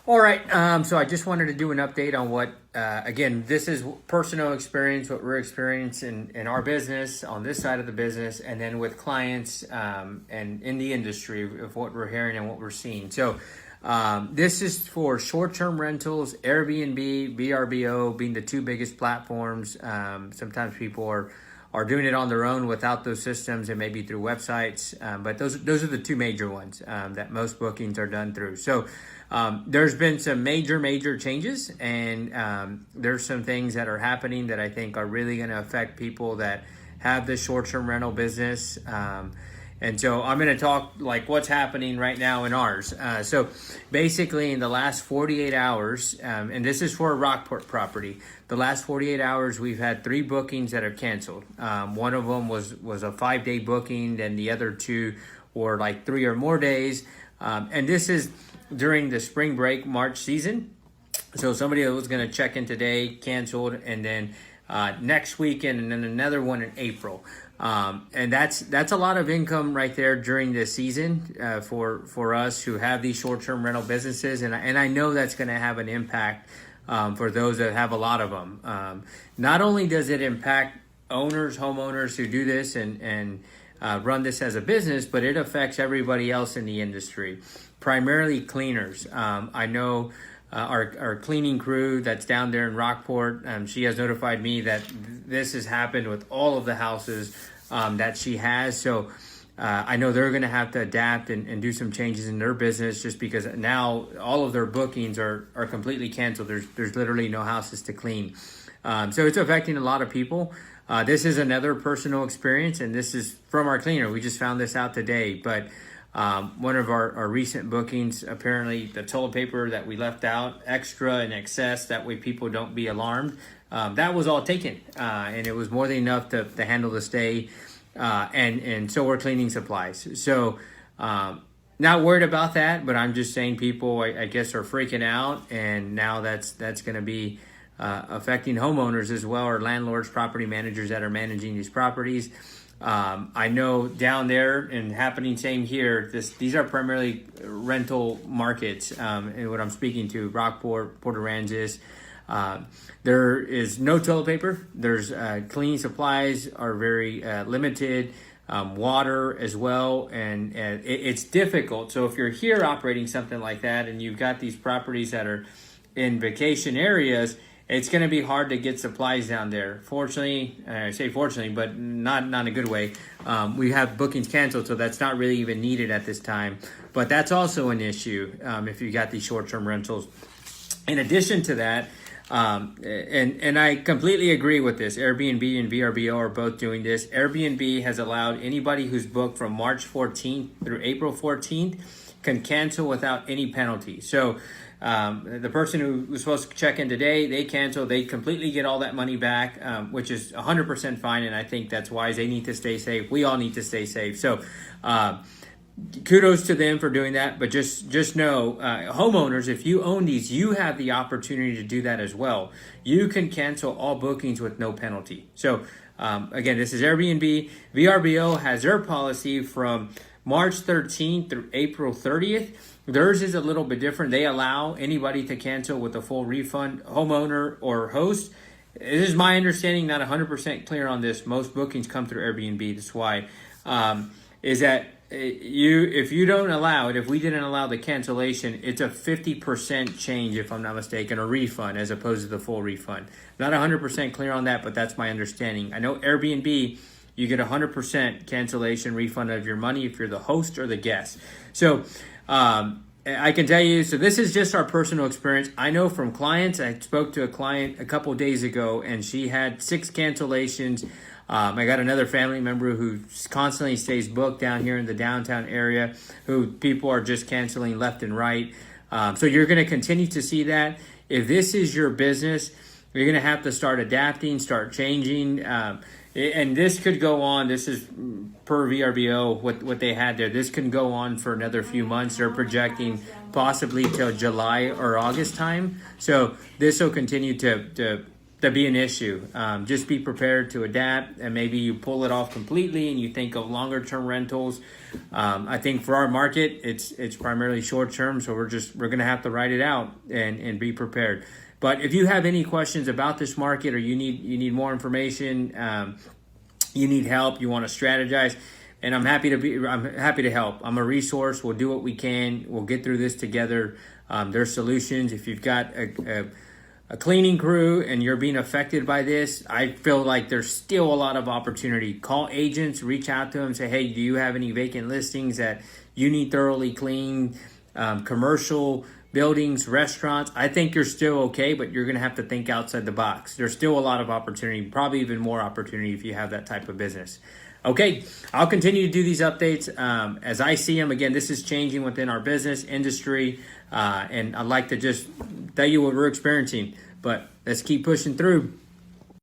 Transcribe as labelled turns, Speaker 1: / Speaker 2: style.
Speaker 1: All right, so I just wanted to do an update on what, again, this is personal experience, what we're experiencing in our business, on this side of the business, and then with clients and in the industry of what we're hearing and what we're seeing. So this is for short-term rentals, Airbnb, VRBO being the two biggest platforms. Sometimes people are doing it on their own without those systems and maybe through websites. But those are the two major ones that most bookings are done through. So there's been some major changes, and there's some things that are happening that I think are really going to affect people that have this short-term rental business. And so I'm going to talk like what's happening right now in ours. So basically in the last 48 hours, and this is for a Rockport property, the last 48 hours, we've had 3 bookings that are canceled. One of them was a 5-day booking, then the other 2 were like 3 or more days. And this is during the spring break March season. So somebody that was going to check in today canceled, and then next weekend, and then another one in April. And that's a lot of income right there during the season for us who have these short-term rental businesses, and I know that's going to have an impact for those that have a lot of them. Not only does it impact homeowners who do this and run this as a business, but it affects everybody else in the industry, primarily cleaners. I know our cleaning crew that's down there in Rockport, she has notified me that this has happened with all of the houses that she has. So I know they're going to have to adapt and do some changes in their business, just because now all of their bookings are completely canceled. There's literally no houses to clean. So it's affecting a lot of people. This is another personal experience, and this is from our cleaner. We just found this out today, but one of our recent bookings, apparently the toilet paper that we left out extra in excess, that way people don't be alarmed, that was all taken, and it was more than enough to handle the stay, and so we're cleaning supplies. So not worried about that, but I'm just saying people, I guess, are freaking out, and now that's going to be affecting homeowners as well, or landlords, property managers that are managing these properties. I know down there, and happening same here, these are primarily rental markets, and what I'm speaking to, Rockport, Port Aransas. There is no toilet paper. There's cleaning supplies are very limited, water as well, and it's difficult. So if you're here operating something like that, and you've got these properties that are in vacation areas, it's going to be hard to get supplies down there. Fortunately, I say fortunately, but not in a good way. We have bookings canceled, so that's not really even needed at this time. But that's also an issue if you got these short-term rentals. In addition to that, and I completely agree with this. Airbnb and VRBO are both doing this. Airbnb has allowed anybody who's booked from March 14th through April 14th can cancel without any penalty. So the person who was supposed to check in today, they cancel, they completely get all that money back, which is 100% fine, and I think that's wise. They need to stay safe. We all need to stay safe. So kudos to them for doing that, but just know, homeowners, if you own these, you have the opportunity to do that as well. You can cancel all bookings with no penalty. So again, this is Airbnb. VRBO has their policy from March 13th through April 30th. Theirs is a little bit different. They allow anybody to cancel with a full refund, homeowner or host. This is my understanding, not 100% clear on this. Most bookings come through Airbnb. That's why, is that if you don't allow it, if we didn't allow the cancellation, it's a 50% change, if I'm not mistaken, a refund as opposed to the full refund. Not 100% clear on that, but that's my understanding. I know Airbnb, you get 100% cancellation refund of your money if you're the host or the guest. So I can tell you, so this is just our personal experience. I know from clients, I spoke to a client a couple of days ago, and she had 6 cancellations. I got another family member who constantly stays booked down here in the downtown area, who people are just canceling left and right. So you're going to continue to see that. If this is your business, you're going to have to start adapting, start changing. And this could go on. This is per VRBO, what they had there. This can go on for another few months. They're projecting possibly till July or August time. So this will continue to to be an issue. Just be prepared to adapt, and maybe you pull it off completely and you think of longer term rentals. I think for our market, it's primarily short term, so we're going to have to ride it out and be prepared. But if you have any questions about this market, or you need more information, you need help, you want to strategize, and I'm happy to help. I'm a resource. We'll do what we can. We'll get through this together. There's solutions. If you've got a cleaning crew and you're being affected by this, I feel like there's still a lot of opportunity. Call agents, reach out to them, say, hey, do you have any vacant listings that you need thoroughly cleaned? Commercial buildings, restaurants, I think you're still okay, but you're going to have to think outside the box. There's still a lot of opportunity, probably even more opportunity if you have that type of business. Okay, I'll continue to do these updates as I see them. Again, this is changing within our business industry, and I'd like to just tell you what we're experiencing, but let's keep pushing through.